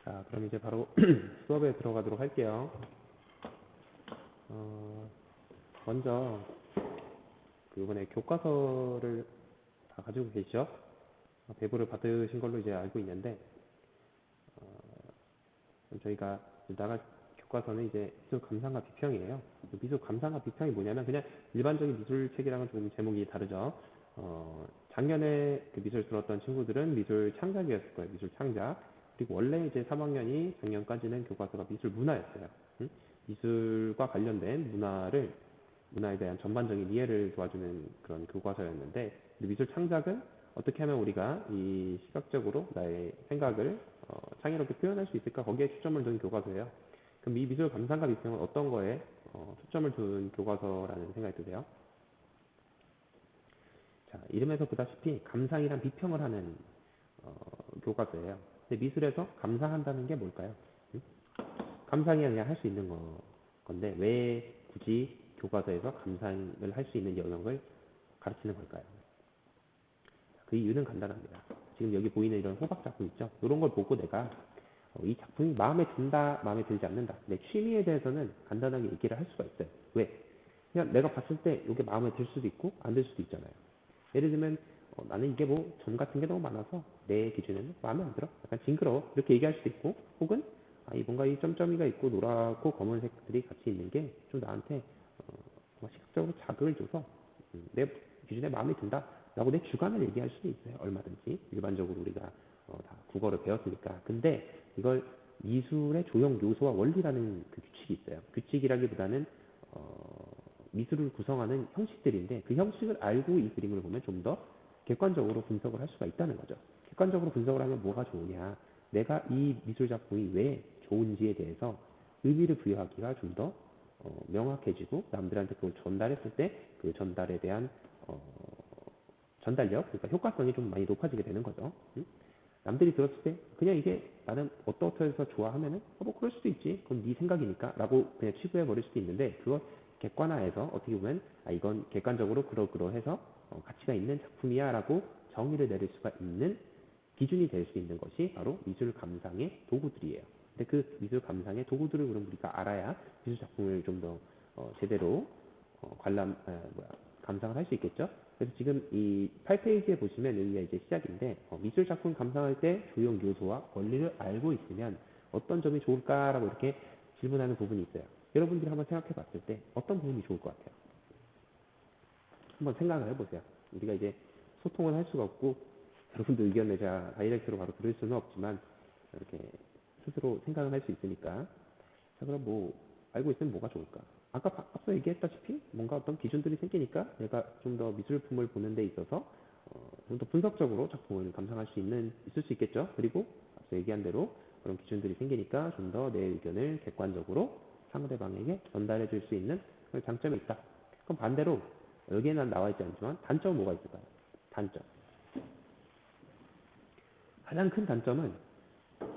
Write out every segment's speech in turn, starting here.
자, 그럼 이제 바로 수업에 들어가도록 할게요. 어, 먼저 이번에 교과서를 다 가지고 계시죠? 배부를 받으신 걸로 이제 알고 있는데 저희가 나갈 교과서는 이제 미술 감상과 비평이에요. 미술 감상과 비평이 뭐냐면 그냥 일반적인 미술 책이랑은 좀 제목이 다르죠. 작년에 그 미술 들었던 친구들은 미술 창작이었을 거예요. 미술 창작. 그리고 원래 이제 3학년이 작년까지는 교과서가 미술 문화였어요. 응? 미술과 관련된 문화에 대한 전반적인 이해를 도와주는 그런 교과서였는데, 미술 창작은 어떻게 하면 우리가 이 시각적으로 나의 생각을 창의롭게 표현할 수 있을까? 거기에 초점을 둔 교과서예요. 그럼 이 미술 감상과 비평은 어떤 거에 초점을 둔 교과서라는 생각이 드세요? 자, 이름에서 보다시피 감상이란 비평을 하는 어, 교과서예요. 근데 미술에서 감상한다는 게 뭘까요? 응? 감상이 그냥 할 수 있는 건데 왜 굳이 교과서에서 감상을 할 수 있는 영역을 가르치는 걸까요? 그 이유는 간단합니다. 지금 여기 보이는 이런 호박 작품 있죠? 이런 걸 보고 내가 이 작품이 마음에 든다, 마음에 들지 않는다. 내 취미에 대해서는 간단하게 얘기를 할 수가 있어요. 왜? 그냥 내가 봤을 때 이게 마음에 들 수도 있고 안 들 수도 있잖아요. 예를 들면 나는 이게 뭐 점 같은 게 너무 많아서 내 기준에는 마음에 안 들어. 약간 징그러워. 이렇게 얘기할 수도 있고, 혹은 이 뭔가 이 점점이가 있고 노랗고 검은색들이 같이 있는 게 좀 나한테 시각적으로 자극을 줘서 내 기준에 마음에 든다. 라고 내 주관을 얘기할 수도 있어요. 얼마든지. 일반적으로 우리가 다 국어를 배웠으니까. 근데 이걸 미술의 조형 요소와 원리라는 그 규칙이 있어요. 규칙이라기보다는 미술을 구성하는 형식들인데, 그 형식을 알고 이 그림을 보면 좀 더 객관적으로 분석을 할 수가 있다는 거죠. 객관적으로 분석을 하면 뭐가 좋으냐, 내가 이 미술 작품이 왜 좋은지에 대해서 의미를 부여하기가 좀 더 명확해지고, 남들한테 그걸 전달했을 때 그 전달에 대한 어, 전달력, 그러니까 효과성이 좀 많이 높아지게 되는 거죠. 응? 남들이 들었을 때 그냥 이게 나는 어떠어떠해서 좋아하면은 뭐 그럴 수도 있지, 그건 네 생각이니까 라고 그냥 치부해 버릴 수도 있는데, 그걸 객관화해서 어떻게 보면 이건 객관적으로 그러그러해서 가치가 있는 작품이야 라고 정의를 내릴 수가 있는 기준이 될 수 있는 것이 바로 미술 감상의 도구들이에요. 근데 그 미술 감상의 도구들을 그럼 우리가 알아야 미술 작품을 좀 더 제대로 감상을 할 수 있겠죠. 그래서 지금 이 8페이지에 보시면 여기가 이제 시작인데, 미술 작품 감상할 때 조형 요소와 원리를 알고 있으면 어떤 점이 좋을까라고 이렇게 질문하는 부분이 있어요. 여러분들이 한번 생각해 봤을 때 어떤 부분이 좋을 것 같아요? 한번 생각을 해보세요. 우리가 이제 소통을 할 수가 없고, 여러분도 의견을 제가 다이렉트로 바로 들을 수는 없지만 이렇게 스스로 생각을 할 수 있으니까. 자, 그럼 뭐 알고 있으면 뭐가 좋을까? 아까 앞서 얘기했다시피 뭔가 어떤 기준들이 생기니까 내가 좀 더 미술품을 보는 데 있어서 좀 더 분석적으로 작품을 감상할 수 있을 수 있겠죠. 그리고 앞서 얘기한 대로 그런 기준들이 생기니까 좀 더 내 의견을 객관적으로 상대방에게 전달해 줄 수 있는 그런 장점이 있다. 그럼 반대로 여기에는 나와 있지 않지만 단점은 뭐가 있을까요? 단점. 가장 큰 단점은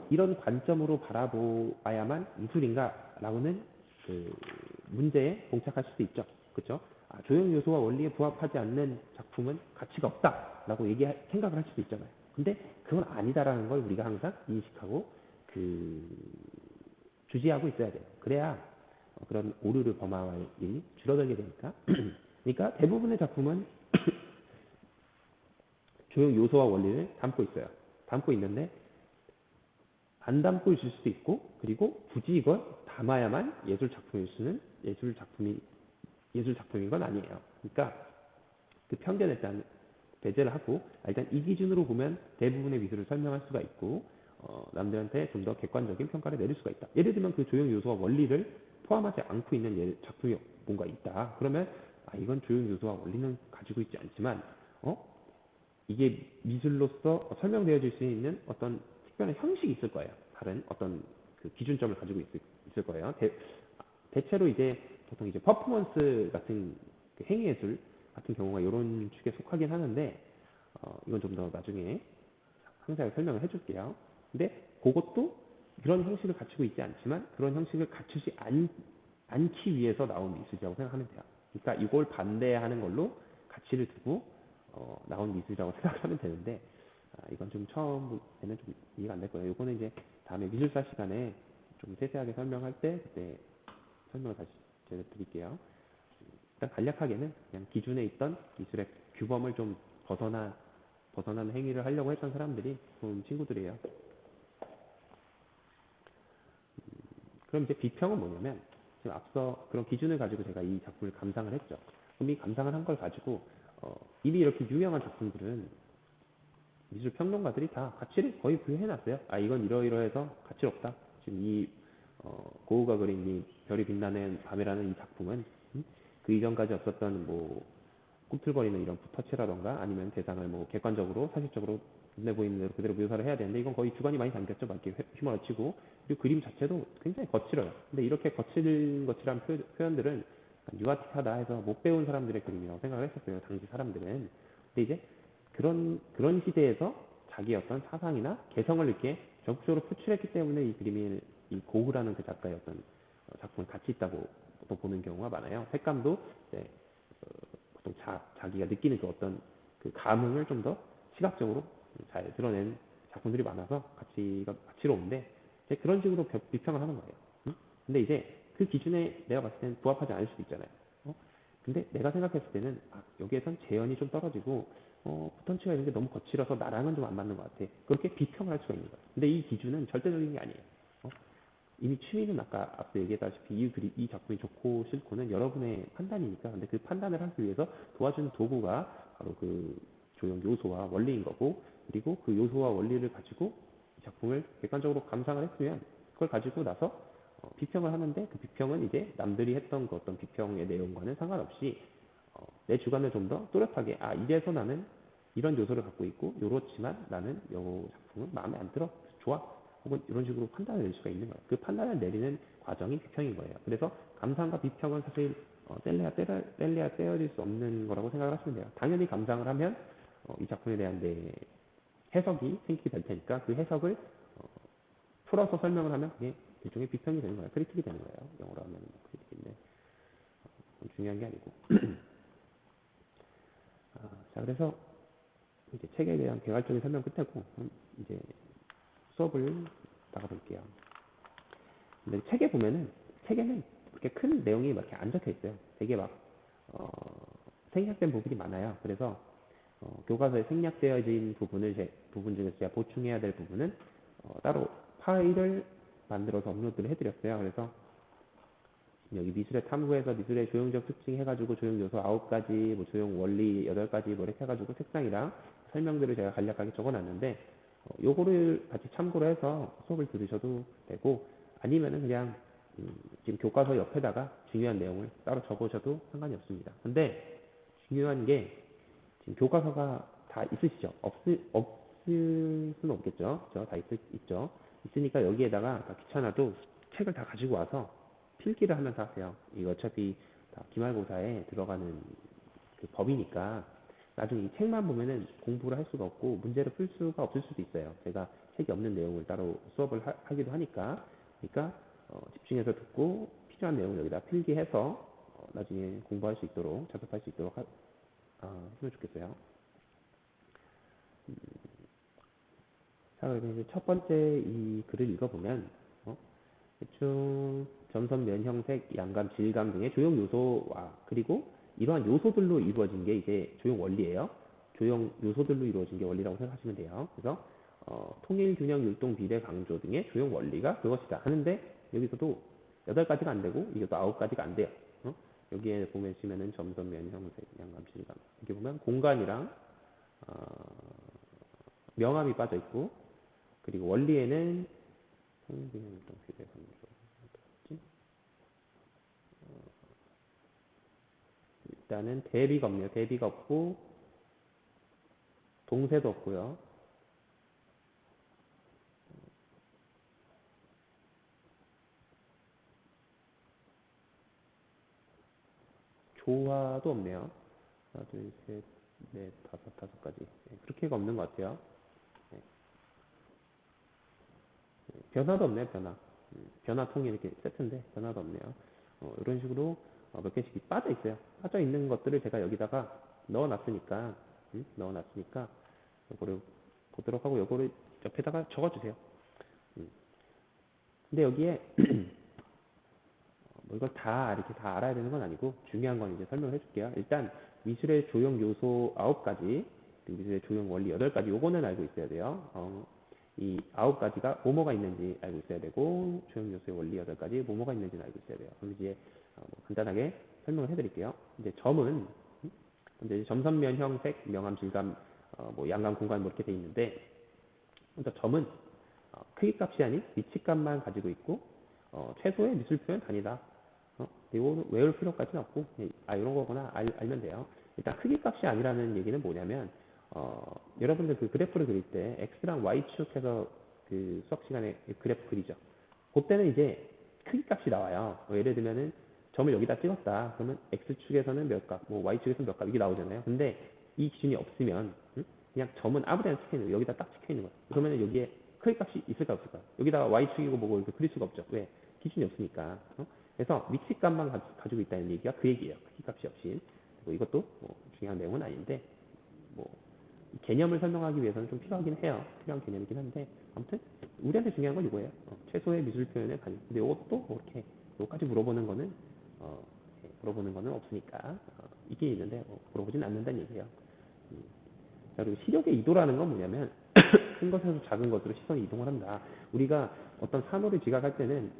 이런 관점으로 바라보아야만 미술인가라고는 그 문제에 봉착할 수도 있죠. 그렇죠? 조형 요소와 원리에 부합하지 않는 작품은 가치가 없다라고 생각을 할 수도 있잖아요. 근데 그건 아니다라는 걸 우리가 항상 인식하고 그 주지하고 있어야 돼요. 그래야 그런 오류를 범할 일이 줄어들게 되니까. 그러니까 대부분의 작품은 조형 요소와 원리를 담고 있어요. 담고 있는데 안 담고 있을 수도 있고, 그리고 굳이 이걸 담아야만 예술 작품인 건 아니에요. 그러니까 그 편견에 일단 배제를 하고, 일단 이 기준으로 보면 대부분의 미술을 설명할 수가 있고, 남들한테 좀 더 객관적인 평가를 내릴 수가 있다. 예를 들면 그 조형 요소와 원리를 포함하지 않고 있는 작품이 뭔가 있다. 그러면 이건 조형 요소와 원리는 가지고 있지 않지만 이게 미술로서 설명되어질 수 있는 어떤 특별한 형식이 있을 거예요. 다른 어떤 그 기준점을 가지고 있을 거예요. 대체로 이제 보통 이제 퍼포먼스 같은 그 행위예술 같은 경우가 이런 축에 속하긴 하는데, 이건 좀 더 나중에 상세하게 설명을 해줄게요. 근데 그것도 그런 형식을 갖추고 있지 않지만 그런 형식을 갖추지 않기 위해서 나온 미술이라고 생각하면 돼요. 그러니까 이걸 반대하는 걸로 가치를 두고 나온 미술이라고 생각하면 되는데, 이건 좀 처음에는 좀 이해가 안 될 거예요. 이거는 이제 다음에 미술사 시간에 좀 세세하게 설명할 때 그때 설명을 다시 제가 드릴게요. 일단 간략하게는 그냥 기존에 있던 미술의 규범을 좀 벗어난 행위를 하려고 했던 사람들이 본 친구들이에요. 그럼 이제 비평은 뭐냐면 지금 앞서 그런 기준을 가지고 제가 이 작품을 감상을 했죠. 그럼 이 감상을 한 걸 가지고 이미 이렇게 유명한 작품들은 미술 평론가들이 다 가치를 거의 부여해놨어요. 이건 이러이러해서 가치 없다. 지금 이 고우가 그린 이 별이 빛나는 밤이라는 이 작품은 그 이전까지 없었던 뭐 꿈틀거리는 이런 붓터치라던가 아니면 대상을 뭐 객관적으로 사실적으로 눈에 보이는 대로 그대로 묘사를 해야 되는데 이건 거의 주관이 많이 담겼죠. 막 이렇게 휘몰아치고 그리고 그림 자체도 굉장히 거칠어요. 근데 이렇게 거칠한 표현들은 유아틱하다 해서 못 배운 사람들의 그림이라고 생각을 했었어요. 당시 사람들은. 근데 이제 그런 시대에서 자기의 어떤 사상이나 개성을 이렇게 적극적으로 표출했기 때문에 이 그림이 이 고흐라는 그 작가의 어떤 작품을 가치 있다고 또 보는 경우가 많아요. 색감도 이제 보통 자기가 느끼는 그 어떤 그 감흥을 좀 더 시각적으로 잘 드러낸 작품들이 많아서 가치로운데 이제 그런 식으로 비평을 하는 거예요. 근데 이제 그 기준에 내가 봤을 때는 부합하지 않을 수도 있잖아요. 근데 내가 생각했을 때는 여기에선 재현이 좀 떨어지고 포턴치가 있는 게 너무 거칠어서 나랑은 좀 안 맞는 것 같아. 그렇게 비평을 할 수가 있는 거예요. 근데 이 기준은 절대적인 게 아니에요. 어? 이미 취미는 아까 앞서 얘기했다시피 이 작품이 좋고 싫고는 여러분의 판단이니까. 근데 그 판단을 하기 위해서 도와주는 도구가 바로 그 조형 요소와 원리인 거고, 그리고 그 요소와 원리를 가지고 이 작품을 객관적으로 감상을 했으면 그걸 가지고 나서 비평을 하는데 그 비평은 이제 남들이 했던 그 어떤 비평의 내용과는 상관없이 내 주관을 좀 더 또렷하게 이래서 나는 이런 요소를 갖고 있고 요렇지만 나는 이 작품은 마음에 안 들어 좋아 혹은 이런 식으로 판단을 낼 수가 있는 거예요. 그 판단을 내리는 과정이 비평인 거예요. 그래서 감상과 비평은 사실 뗄래야 떼어질 수 없는 거라고 생각을 하시면 돼요. 당연히 감상을 하면 이 작품에 대한 내 해석이 생기게 될 테니까 그 해석을 풀어서 설명을 하면 그게 일종의 비평이 되는 거예요. 크리틱이 되는 거예요. 영어로 하면 크리틱인데 중요한 게 아니고. 자, 그래서 이제 책에 대한 개괄적인 설명 끝내고 이제 수업을 나가볼게요. 근데 책에 보면은 책에는 그렇게 큰 내용이 막 이렇게 안 적혀 있어요. 되게 막 어, 생략된 부분이 많아요. 그래서 교과서에 생략되어진 부분 중에서 제가 보충해야 될 부분은 따로 파일을 만들어서 업로드를 해드렸어요. 그래서 여기 미술의 탐구에서 미술의 조형적 특징 해가지고 조형 요소 9가지, 뭐 조형 원리 8가지 뭐 이렇게 해가지고 색상이랑 설명들을 제가 간략하게 적어놨는데 요거를 같이 참고로 해서 수업을 들으셔도 되고 아니면은 그냥 지금 교과서 옆에다가 중요한 내용을 따로 적으셔도 상관이 없습니다. 근데 중요한 게 지금 교과서가 다 있으시죠? 없을 수는 없겠죠? 있죠? 있으니까 여기에다가 귀찮아도 책을 다 가지고 와서 필기를 하면서 하세요. 이거 어차피 다 기말고사에 들어가는 그 법이니까 나중에 이 책만 보면은 공부를 할 수가 없고 문제를 풀 수가 없을 수도 있어요. 제가 책이 없는 내용을 따로 수업을 하기도 하니까 그러니까 집중해서 듣고 필요한 내용을 여기다 필기해서 나중에 공부할 수 있도록 작업할 수 있도록 했으면 좋겠어요. 자, 그러면 이제 첫 번째 이 글을 읽어보면 대충 점선, 면, 형색, 양감, 질감 등의 조형 요소와 그리고 이러한 요소들로 이루어진 게 이제 조형 원리예요. 조형 요소들로 이루어진 게 원리라고 생각하시면 돼요. 그래서 통일, 균형, 율동, 비례, 강조 등의 조형 원리가 그것이다 하는데 여기서도 8가지가 안 되고 이게 또 9가지가 안 돼요. 여기에 보시면은 점선, 면, 형색, 양감, 질감 이렇게 보면 공간이랑 명암이 빠져 있고 그리고 원리에는 통일, 균형, 율동, 비례, 강조 일단은 대비가 없네요. 대비가 없고 동세도 없고요. 조화도 없네요. 하나, 둘, 셋, 넷, 다섯 가지. 네, 그렇게가 없는 것 같아요. 네. 변화도 없네요. 변화 통이 이렇게 세트인데 변화도 없네요. 이런 식으로 몇 개씩 빠져 있어요. 빠져 있는 것들을 제가 여기다가 넣어놨으니까 이거를 보도록 하고 요거를 옆에다가 적어주세요. 근데 여기에 뭐 이걸 다 이렇게 다 알아야 되는 건 아니고 중요한 건 이제 설명을 해줄게요. 일단 미술의 조형 요소 9가지, 미술의 조형 원리 8가지 요거는 알고 있어야 돼요. 이 9가지가 뭐뭐가 있는지 알고 있어야 되고 조형 요소의 원리 8가지 뭐뭐가 있는지는 알고 있어야 돼요. 그럼 이제 뭐 간단하게 설명을 해드릴게요. 이제 점은 이제 점선면, 형색, 명암, 질감, 뭐 양감, 공간 뭐 이렇게 돼 있는데 먼저 점은 크기값이 아닌 위치값만 가지고 있고 최소의 미술 표현 단위다. 이거 외울 필요까지는 없고 이런 거구나 알면 돼요. 일단 크기값이 아니라는 얘기는 뭐냐면 여러분들 그 그래프를 그릴 때 x랑 y축 해서 그 수학 시간에 그래프 그리죠. 그때는 이제 크기값이 나와요. 예를 들면은 점을 여기다 찍었다. 그러면 x축에서는 몇 값, 뭐 y축에서는 몇 값 이게 나오잖아요. 근데 이 기준이 없으면 그냥 점은 아무데나 찍혀 있는 거예요. 여기다 딱 찍혀 있는 거예요. 그러면 여기에 크기값이 있을까 없을까? 여기다가 y축이고 뭐고 이렇게 그릴 수가 없죠. 왜? 기준이 없으니까. 그래서 위치값만 가지고 있다는 얘기가 그 얘기예요. 크기값이 없이. 뭐 이것도 뭐 중요한 내용은 아닌데 뭐 개념을 설명하기 위해서는 좀 필요하긴 해요. 필요한 개념이긴 한데 아무튼 우리한테 중요한 건 이거예요. 최소의 미술 표현의 가능. 근데 이것도 뭐 이렇게 요까지 물어보는 거는 물어보는 거는 없으니까 있긴 있는데 물어보진 않는다는 얘기예요. 자, 그리고 시력의 이도라는 건 뭐냐면 큰 것에서 작은 것으로 시선이 이동을 한다. 우리가 어떤 산호를 지각할 때는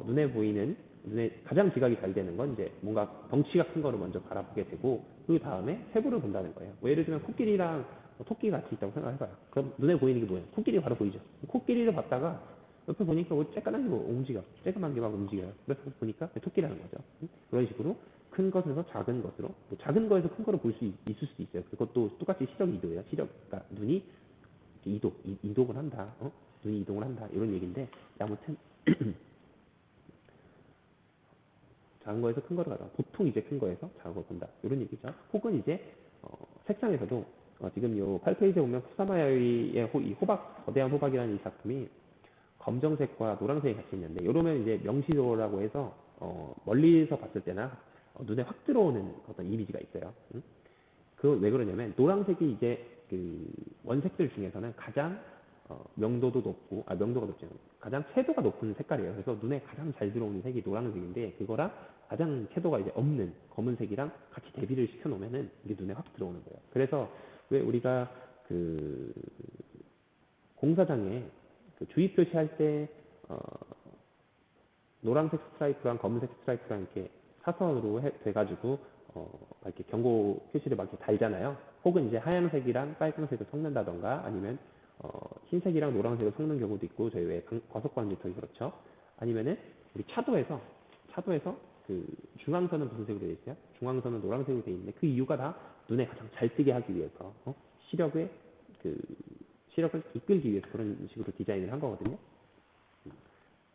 눈에 보이는 눈에 가장 지각이 잘 되는 건 이제 뭔가 덩치가 큰 거를 먼저 바라보게 되고 그 다음에 세부를 본다는 거예요. 뭐 예를 들면 코끼리랑 토끼 같이 있다고 생각해봐요. 그럼 눈에 보이는 게 뭐예요? 코끼리가 바로 보이죠. 코끼리를 봤다가 옆에 보니까 뭐 쬐깐한 게 뭐 움직여. 쬐깐한 게 막 움직여요. 그래서 보니까 토끼라는 거죠. 그런 식으로 큰 것에서 작은 것으로 뭐 작은 거에서 큰 거를 볼 수 있을 수도 있어요. 그것도 똑같이 시력 이도예요. 시력, 그러니까 눈이 이동을 한다. 눈이 이동을 한다. 이런 얘기인데 아무튼 작은 거에서 큰 거를 가다. 보통 이제 큰 거에서 작은 걸 본다. 이런 얘기죠. 혹은 이제 색상에서도 지금 요 8페이지에 보면 푸사마야의 이 호박, 거대한 호박이라는 이 작품이 검정색과 노란색이 같이 있는데 이러면 이제 명시도라고 해서 멀리서 봤을 때나 눈에 확 들어오는 어떤 이미지가 있어요. 그 왜 그러냐면 노란색이 이제 그 원색들 중에서는 가장 명도도 높고 명도가 높지 않아요. 가장 채도가 높은 색깔이에요. 그래서 눈에 가장 잘 들어오는 색이 노란색인데 그거랑 가장 채도가 이제 없는 검은색이랑 같이 대비를 시켜 놓으면은 이게 눈에 확 들어오는 거예요. 그래서 왜 우리가 그 공사장에 그 주의 표시할 때 노란색 스트라이프랑 검은색 스트라이프랑 이렇게 사선으로 돼가지고 이렇게 경고 표시를 막 이렇게 달잖아요. 혹은 이제 하얀색이랑 빨간색을 섞는다던가 아니면 흰색이랑 노란색을 섞는 경우도 있고 저희 왜 과속관지턱이 그렇죠. 아니면은 우리 차도에서 그 중앙선은 무슨 색으로 되어 있어요? 중앙선은 노란색으로 되어 있는데 그 이유가 다 눈에 가장 잘 띄게 하기 위해서 시력의 그 시력을 이끌기 위해서 그런 식으로 디자인을 한 거거든요.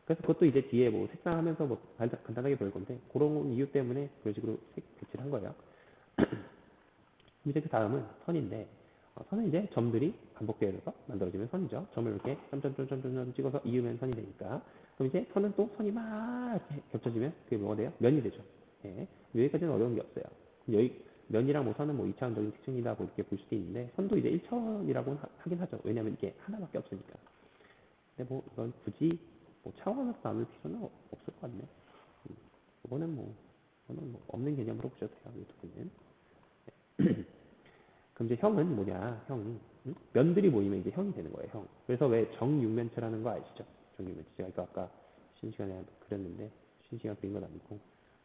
그래서 그것도 이제 뒤에 뭐 색상하면서 뭐 간단하게 볼 건데 그런 이유 때문에 그런 식으로 색 배치를 한 거예요. 이제 그 다음은 선인데 선은 이제 점들이 반복되어서 만들어지는 선이죠. 점을 이렇게 점점점점점 찍어서 이으면 선이 되니까 그럼 이제 선은 또 선이 막 이렇게 겹쳐지면 그게 뭐가 돼요? 면이 되죠. 예. 여기까지는 어려운 게 없어요. 여기 면이랑 뭐 선은 뭐 2차원적인 특징이다 뭐 이렇게 볼 수도 있는데 선도 이제 1차원이라고 하긴 하죠. 왜냐하면 이게 하나밖에 없으니까. 근데 뭐 이건 굳이 뭐 차원으로 나눌 필요는 없을 것 같네. 이거는 뭐 없는 개념으로 보셔도 돼요. 이 부분은. 그럼 이제 형은 뭐냐? 형. 면들이 모이면 이제 형이 되는 거예요. 형. 그래서 왜 정육면체라는 거 아시죠? 정육면체. 제가 이거 아까 쉬는 시간에 그렸는데 쉬는 시간 그린 건 아니고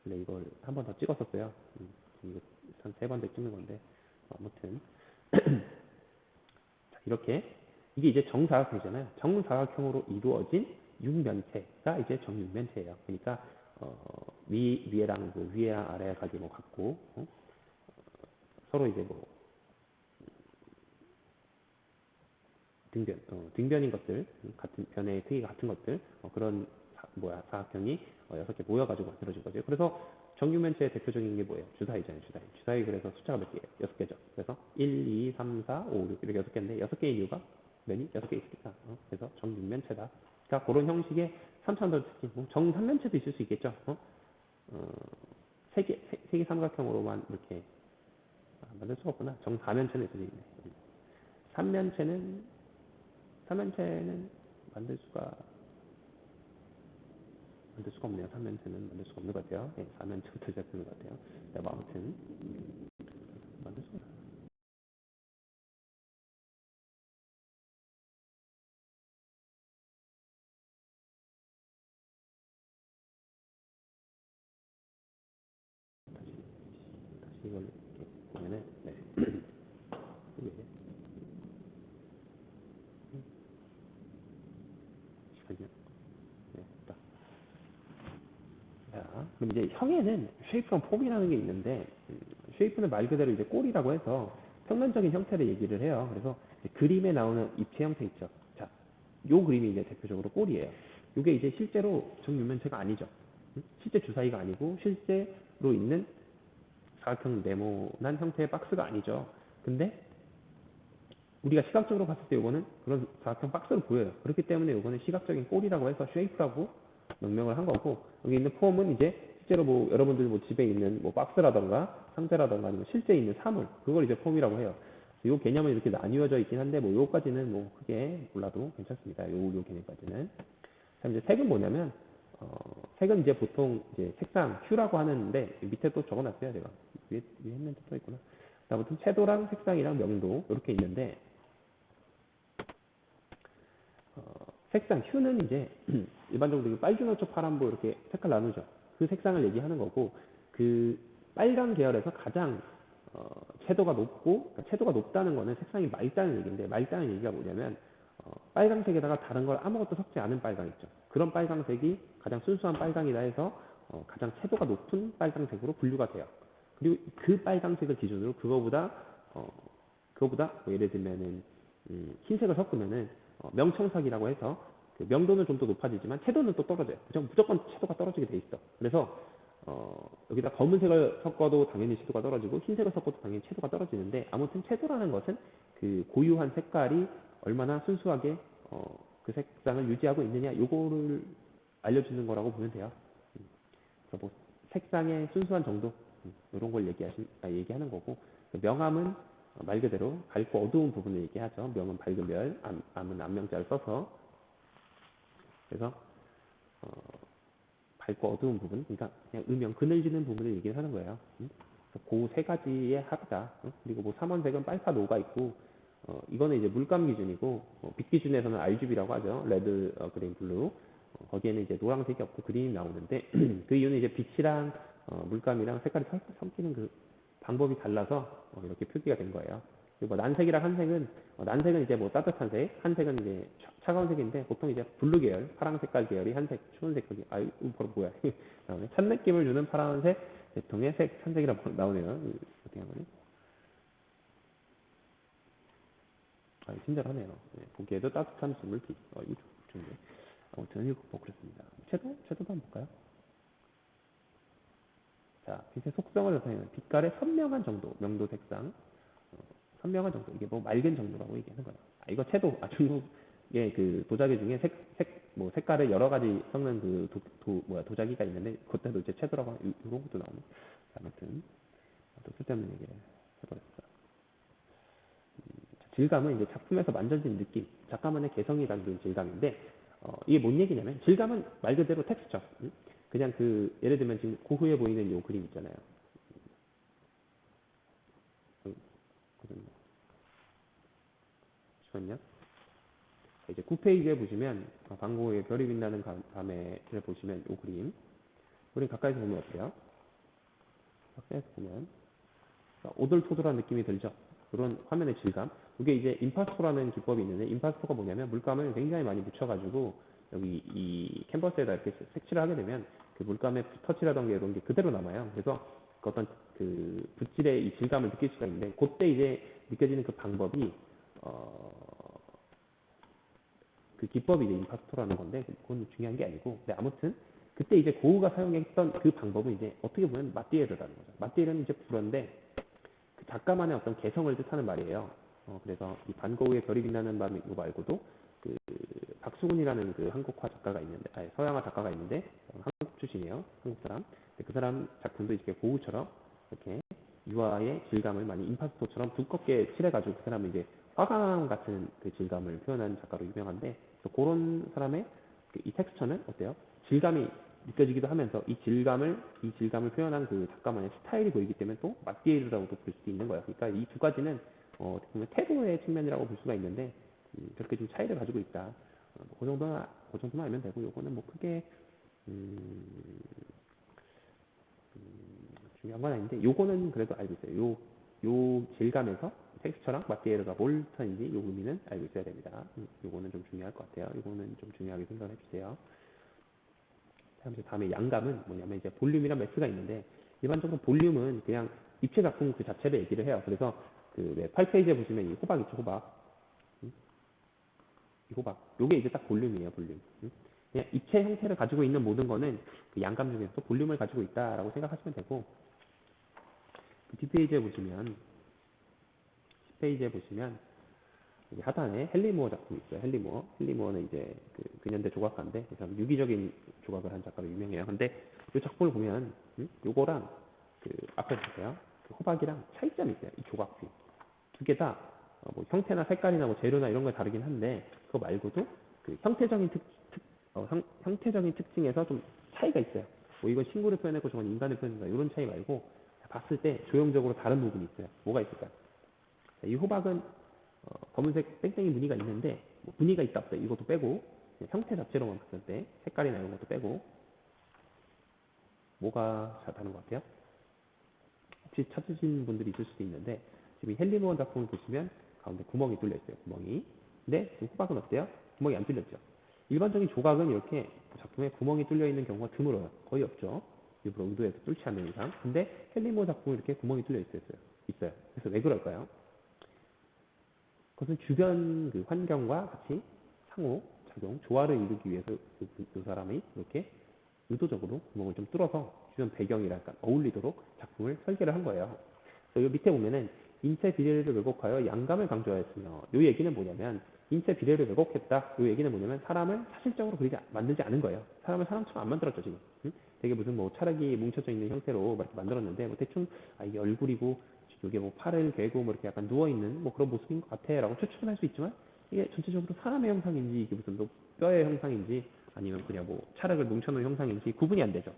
원래 이걸 한 번 더 찍었었어요. 이거 한 3번 더 찍는 건데 아무튼 자, 이렇게 이게 이제 정사각형이잖아요. 정사각형으로 이루어진 육면체가 이제 정육면체예요. 그러니까 위에랑 뭐 위에랑 아래가 뭐 같고 서로 이제 뭐 등변인 것들 같은 변의 크기가 같은 것들 그런 사각형이 6개 모여가지고 만들어진 거죠. 그래서 정육면체의 대표적인 게 뭐예요? 주사위잖아요. 주사위 그래서 숫자가 몇 개예요? 6개죠. 그래서 1, 2, 3, 4, 5, 6 이렇게 6개인데 6개의 이유가 면이 6개 있으니까 그래서 정육면체다. 그러니까 그런 형식의 3차원적 특징 정삼면체도 있을 수 있겠죠. 세개 삼각형으로만 이렇게 만들 수가 없구나. 정사면체는 있을 수 있네. 삼면체는 삼연체는 만들 수가 없네요. 삼연체는 만들 수가 없는 것 같아요. 네, 삼연체부터 시작하는 것 같아요. 네, 뭐 아무튼 만들 수가 다시 이걸 이렇게 보면은 네. 이게 잠시만요. 네, 딱. 자, 그럼 이제 형에는 쉐이프랑 폼이라는 게 있는데 쉐이프는 말 그대로 이제 꼴이라고 해서 평면적인 형태를 얘기를 해요. 그래서 그림에 나오는 입체 형태 있죠. 자, 요 그림이 이제 대표적으로 꼴이에요. 요게 이제 실제로 정육면체가 아니죠. 실제 주사위가 아니고 실제로 있는 사각형 네모난 형태의 박스가 아니죠. 근데 우리가 시각적으로 봤을 때 요거는 그런 사각형 박스로 보여요. 그렇기 때문에 요거는 시각적인 꼴이라고 해서 쉐이프라고 명명을 한 거고, 여기 있는 폼은 이제 실제로 뭐 여러분들 뭐 집에 있는 뭐 박스라던가 상자라던가 아니면 실제 있는 사물, 그걸 이제 폼이라고 해요. 요 개념은 이렇게 나뉘어져 있긴 한데 뭐 요까지는 뭐 크게 몰라도 괜찮습니다. 요 개념까지는. 자, 이제 색은 뭐냐면 색은 이제 보통 이제 색상 큐라고 하는데 밑에 또 적어놨어요. 제가 위에 했는데 또 있구나. 아무튼 채도랑 색상이랑 명도 이렇게 있는데 색상 휴는 이제 일반적으로 빨주노초 파란보 이렇게 색깔 나누죠. 그 색상을 얘기하는 거고, 그 빨간 계열에서 가장 채도가 높고, 그러니까 채도가 높다는 거는 색상이 맑다는 얘기인데, 맑다는 얘기가 뭐냐면 빨강색에다가 다른 걸 아무것도 섞지 않은 빨강 있죠. 그런 빨강색이 가장 순수한 빨강이다 해서 가장 채도가 높은 빨강색으로 분류가 돼요. 그리고 그 빨강색을 기준으로 어, 그거보다 뭐 예를 들면은 흰색을 섞으면은 명청색이라고 해서 그 명도는 좀 더 높아지지만 채도는 또 떨어져요. 그냥 무조건 채도가 떨어지게 돼 있어. 그래서 여기다 검은색을 섞어도 당연히 채도가 떨어지고 흰색을 섞어도 당연히 채도가 떨어지는데, 아무튼 채도라는 것은 그 고유한 색깔이 얼마나 순수하게 그 색상을 유지하고 있느냐, 요거를 알려주는 거라고 보면 돼요. 그래서 뭐 색상의 순수한 정도, 이런 걸 얘기하는 거고, 명암은 말 그대로 밝고 어두운 부분을 얘기하죠. 명은 밝은 별, 암은 암명자를 써서. 그래서 어, 밝고 어두운 부분, 그러니까 그냥 음영, 그늘지는 부분을 얘기하는 거예요. 그 세 가지의 합이다. 그리고 뭐 삼원색은 빨파 노가 있고, 이거는 이제 물감 기준이고, 빛 기준에서는 RGB라고 하죠. 레드, 그린, 블루. 거기에는 이제 노란색이 없고 그린이 나오는데 그 이유는 이제 빛이랑 물감이랑 색깔이 섞이는 그 방법이 달라서 이렇게 표기가 된 거예요. 그리고 뭐 난색이랑 한색은 난색은 이제 뭐 따뜻한 색, 한색은 이제 차가운 색인데 보통 이제 블루 계열, 파랑 색깔 계열이 한색, 추운 색깔이 바로 뭐야? 나오네. 찬 느낌을 주는 파란색 계통의 색, 찬색이라고 나오네요. 어떻게 하면 친절하네요. 네, 보기에도 따뜻한 스물빛. 이거 좋네. 아무튼 이거 뭐 그렇습니다. 채도도 한번 볼까요? 자, 빛의 속성을 나타내는 빛깔의 선명한 정도, 명도 색상, 선명한 정도. 이게 뭐 맑은 정도라고 얘기하는 거예요. 이거 채도, 중국의 그 도자기 중에 뭐 색깔을 여러 가지 섞는 그 도자기가 있는데, 그때도 이제 채도라고 하는, 이런 것도 나오네. 아무튼, 또 쓸데없는 얘기를 해버렸어. 질감은 이제 작품에서 만져진 느낌, 작가만의 개성이 담긴 질감인데, 이게 뭔 얘기냐면, 질감은 말 그대로 텍스처. 그냥 그, 예를 들면 지금 고후에 보이는 요 그림 있잖아요. 잠시만요. 이제 9페이지에 보시면, 방고의 별이 빛나는 밤에를 보시면 요 그림. 우리 가까이서 보면 어때요? 가까이서 보면, 오돌토돌한 느낌이 들죠? 그런 화면의 질감. 이게 이제 임파스토라는 기법이 있는데, 임파스토가 뭐냐면 물감을 굉장히 많이 묻혀가지고 여기 이 캔버스에다 이렇게 색칠을 하게 되면 그 물감의 터치라던가 이런 게 그대로 남아요. 그래서 그 어떤 그 붓질의 이 질감을 느낄 수가 있는데, 그때 이제 느껴지는 그 방법이 그 기법이 이제 임파스토라는 건데, 그건 중요한 게 아니고, 근데 아무튼 그때 이제 고흐가 사용했던 그 방법은 이제 어떻게 보면 마띠에르라는 거죠. 마띠에르는 이제 불어인데 그 작가만의 어떤 개성을 뜻하는 말이에요. 그래서 이 반고흐의 별이 빛나는 밤 이거 말고도 그 박수근이라는 그 한국화 작가가 있는데, 아니 서양화 작가가 있는데 한국 출신이에요. 한국 사람. 그 사람 작품도 이렇게 고흐처럼 이렇게 유화의 질감을 많이 임파스토처럼 두껍게 칠해가지고 그 사람은 이제 화강 같은 그 질감을 표현한 작가로 유명한데, 그래서 그런 사람의 이 텍스처는 어때요? 질감이 느껴지기도 하면서 이 질감을 표현한 그 작가만의 스타일이 보이기 때문에 또 마띠에르라고도 부를 수도 있는 거예요. 그러니까 이 두 가지는 어떻게 보면 태도의 측면이라고 볼 수가 있는데, 그렇게 좀 차이를 가지고 있다. 그 정도만 알면 되고, 요거는 뭐 크게 음, 중요한 건 아닌데, 요거는 그래도 알고 있어요. 요 질감에서 텍스처랑 마띠에르가 뭘 뜻하는지 요 의미는 알고 있어야 됩니다. 요거는 좀 중요할 것 같아요. 요거는 좀 중요하게 생각을 해주세요. 다음에 양감은 뭐냐면 이제 볼륨이랑 매스가 있는데, 일반적으로 볼륨은 그냥 입체 작품 그 자체를 얘기를 해요. 그래서 그 8페이지에 보시면 이 호박 있죠, 호박. 음, 이 호박. 요게 이제 딱 볼륨이에요, 볼륨. 그냥 입체 형태를 가지고 있는 모든 거는 그 양감 중에서 볼륨을 가지고 있다라고 생각하시면 되고, 그 뒷페이지에 보시면, 10페이지에 보시면 여기 하단에 헨리 무어 작품이 있어요. 헨리 무어는 이제 그 근현대 조각가인데, 그래서 유기적인 조각을 한 작가로 유명해요. 근데 이 작품을 보면 요거랑 그 앞에 보세요. 그 호박이랑 차이점이 있어요. 이 조각비 두 개 다 뭐 형태나 색깔이나 뭐 재료나 이런 거 다르긴 한데, 그거 말고도 그 형태적인 특징에서 좀 차이가 있어요. 뭐 이건 식물을 표현했고 저건 인간을 표현한다, 이런 차이 말고 봤을 때 조형적으로 다른 부분이 있어요. 뭐가 있을까요? 이 호박은 검은색 땡땡이 무늬가 있는데, 뭐 무늬가 있다 없다 이것도 빼고 형태 자체로만 봤을 때 색깔이나 이런 것도 빼고 뭐가 잘 다른 것 같아요? 혹시 찾으신 분들이 있을 수도 있는데, 지금 헨리무어 작품을 보시면 가운데 구멍이 뚫려 있어요. 구멍이. 근데 지금 호박은 어때요? 구멍이 안 뚫렸죠. 일반적인 조각은 이렇게 작품에 구멍이 뚫려 있는 경우가 드물어요. 거의 없죠. 일부러 의도해서 뚫지 않는 이상. 근데 헨리무어 작품은 이렇게 구멍이 뚫려 있어요. 그래서 왜 그럴까요? 그것은 주변 그 환경과 같이 상호 작용, 조화를 이루기 위해서 그 사람이 이렇게 의도적으로 구멍을 좀 뚫어서 주변 배경이랑 약간 어울리도록 작품을 설계를 한 거예요. 그래서 이 밑에 보면은 인체 비례를 왜곡하여 양감을 강조하였으며, 이 얘기는 뭐냐면 인체 비례를 왜곡했다. 이 얘기는 뭐냐면 사람을 사실적으로 만들지 않은 거예요. 사람을 사람처럼 안 만들었죠 지금. 응? 되게 무슨 뭐 찰흙이 뭉쳐져 있는 형태로 이렇게 만들었는데, 뭐 대충 이게 얼굴이고 이게 뭐 팔을 괴고 뭐 이렇게 약간 누워 있는 뭐 그런 모습인 것 같아라고 추측은 할 수 있지만, 이게 전체적으로 사람의 형상인지 이게 무슨 뭐 뼈의 형상인지 아니면 그냥 뭐 찰흙을 뭉쳐놓은 형상인지 구분이 안 되죠.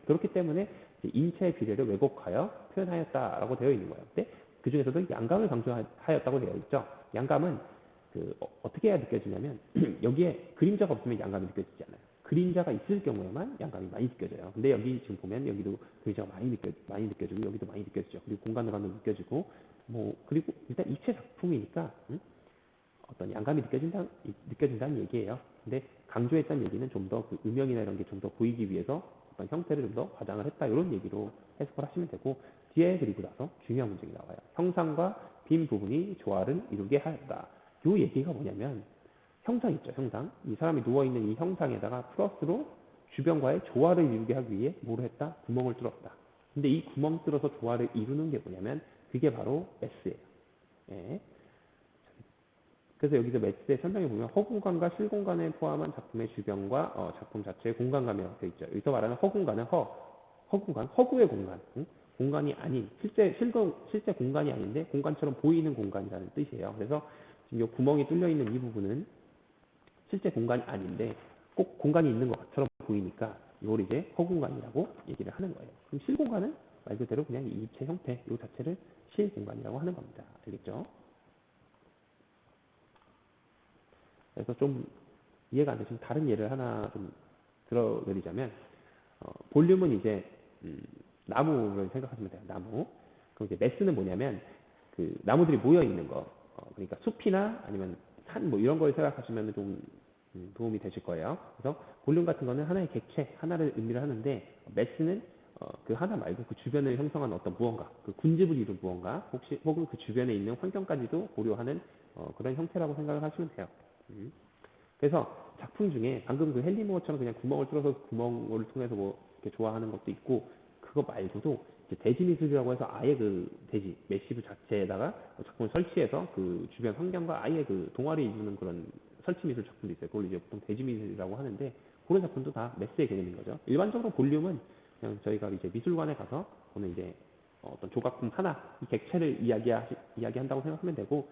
그렇기 때문에 인체 비례를 왜곡하여 표현하였다라고 되어 있는 거예요. 근데 그 중에서도 양감을 강조하였다고 되어 있죠. 양감은 떻게 해야 느껴지냐면 여기에 그림자가 없으면 양감이 느껴지지 않아요. 그림자가 있을 경우에만 양감이 많이 느껴져요. 근데 여기 지금 보면 여기도 그림자가 많이 느껴지고 여기도 많이 느껴지죠. 그리고 공간감도 느껴지고, 뭐 그리고 일단 입체 작품이니까 어떤 양감이 느껴진다는 얘기예요. 근데 강조했다는 얘기는 좀 더 그 음영이나 이런 게 좀 더 보이기 위해서 어떤 형태를 좀 더 과장을 했다, 이런 얘기로 해석을 하시면 되고, 뒤에 그리고 나서 중요한 문장이 나와요. 형상과 빈 부분이 조화를 이루게 하였다. 이 얘기가 뭐냐면 형상 있죠, 형상. 이 사람이 누워있는 이 형상에다가 플러스로 주변과의 조화를 이루게 하기 위해 뭐를 했다? 구멍을 뚫었다. 근데 이 구멍 뚫어서 조화를 이루는 게 뭐냐면 그게 바로 S예요. 예. 그래서 여기서 매치의 설명에 보면 허공간과 실공간을 포함한 작품의 주변과 작품 자체의 공간감이라고 되어 있죠. 여기서 말하는 허공간은 허공간, 허구의 공간, 응? 공간이 아닌 실제 공간이 아닌데 공간처럼 보이는 공간이라는 뜻이에요. 그래서 지금 이 구멍이 뚫려 있는 이 부분은 실제 공간이 아닌데 꼭 공간이 있는 것처럼 보이니까 이걸 이제 허공간이라고 얘기를 하는 거예요. 그럼 실공간은 말 그대로 그냥 이 입체 형태 이 자체를 실공간이라고 하는 겁니다. 알겠죠? 그래서 좀 이해가 안 되시면 다른 예를 하나 좀 들어드리자면, 볼륨은 이제 나무를 생각하시면 돼요. 나무. 그럼 이제 매스는 뭐냐면 그 나무들이 모여 있는 거. 그러니까 숲이나 아니면 산 뭐 이런 걸 생각하시면 좀 도움이 되실 거예요. 그래서 볼륨 같은 거는 하나의 객체, 하나를 의미를 하는데, 매스는 그 하나 말고 그 주변을 형성하는 어떤 무언가, 그 군집을 이룬 무언가, 혹은 그 주변에 있는 환경까지도 고려하는 그런 형태라고 생각을 하시면 돼요. 음. 그래서 작품 중에 방금 그 헨리 무어처럼 그냥 구멍을 뚫어서 구멍을 통해서 뭐 이렇게 좋아하는 것도 있고, 그거 말고도 이제 대지 미술이라고 해서 아예 그 대지 메시브 자체에다가 작품을 설치해서 그 주변 환경과 아예 그 동화를 이루는 그런 설치 미술 작품도 있어요. 그걸 이제 보통 대지 미술이라고 하는데, 그런 작품도 다 메스의 개념인 거죠. 일반적으로 볼륨은 그냥 저희가 이제 미술관에 가서 보는 이제 어떤 조각품 하나, 이 객체를 이야기한다고 생각하면 되고,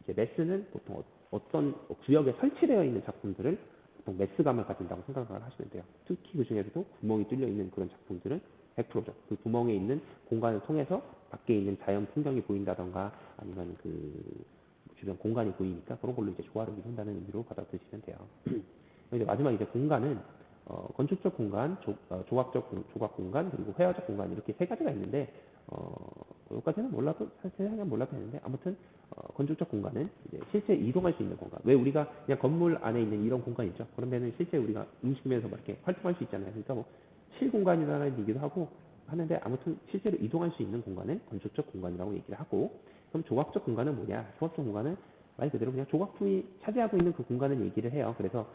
이제 매스는 보통 어떤 구역에 설치되어 있는 작품들을 보통 매스감을 가진다고 생각을 하시면 돼요. 특히 그 중에서도 구멍이 뚫려 있는 그런 작품들은 100%죠. 그 구멍에 있는 공간을 통해서 밖에 있는 자연 풍경이 보인다던가 아니면 그 주변 공간이 보이니까 그런 걸로 이제 조화를 이룬다는 의미로 받아들이시면 돼요. 이제 마지막 이제 공간은 건축적 공간, 조각 공간, 그리고 회화적 공간 이렇게 세 가지가 있는데 여기까지는 몰라도 사실 그냥 몰라도 되는데 아무튼 건축적 공간은 이제 실제 이동할 수 있는 공간. 왜 우리가 그냥 건물 안에 있는 이런 공간 있죠? 그런 데는 실제 우리가 움직이면서 막 이렇게 활동할 수 있잖아요. 그러니까 뭐 실공간이라는 얘기도 하고 하는데 아무튼 실제로 이동할 수 있는 공간은 건축적 공간이라고 얘기를 하고 그럼 조각적 공간은 뭐냐? 조각적 공간은 말 그대로 그냥 조각품이 차지하고 있는 그 공간을 얘기를 해요. 그래서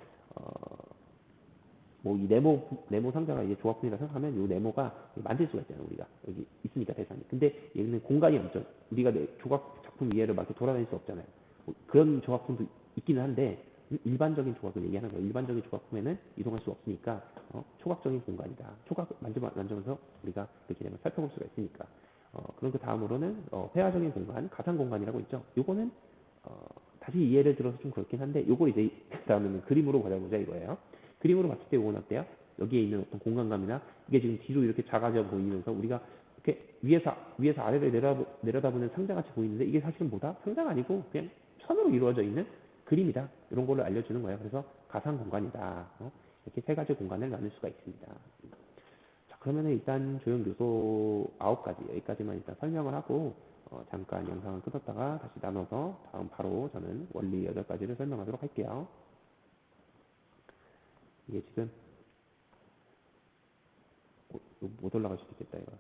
뭐 이 네모 상자가 이제 조각품이라 생각하면 이 네모가 만질 수가 있잖아요. 우리가 여기 있으니까 대상이. 근데 얘는 공간이 없죠. 우리가 조각 작품 위에를 막 이렇게 돌아다닐 수 없잖아요. 뭐 그런 조각품도 있기는 한데 일반적인 조각을 얘기하는 거예요. 일반적인 조각품에는 이동할 수 없으니까 초각적인 공간이다. 초각 만져면서 우리가 그 개념을 살펴볼 수가 있으니까. 그럼 그 다음으로는 회화적인 공간, 가상 공간이라고 있죠. 요거는 다시 이해를 들어서 좀 그렇긴 한데 요거 이제 그다음에는 그림으로 그려보자 이거예요. 그림으로 봤을 때 이건 어때요? 여기에 있는 어떤 공간감이나 이게 지금 뒤로 이렇게 작아져 보이면서 우리가 이렇게 위에서 아래를 내려다보는 상자같이 보이는데 이게 사실은 뭐다? 상자가 아니고 그냥 천으로 이루어져 있는 그림이다. 이런 걸로 알려주는 거예요. 그래서 가상 공간이다. 이렇게 세 가지 공간을 나눌 수가 있습니다. 자, 그러면은 일단 조형 요소 9가지 여기까지만 일단 설명을 하고 잠깐 영상을 끊었다가 다시 나눠서 다음 바로 저는 원리 8가지를 설명하도록 할게요. 이게 지금 못 올라갈 수도 있겠다 이거.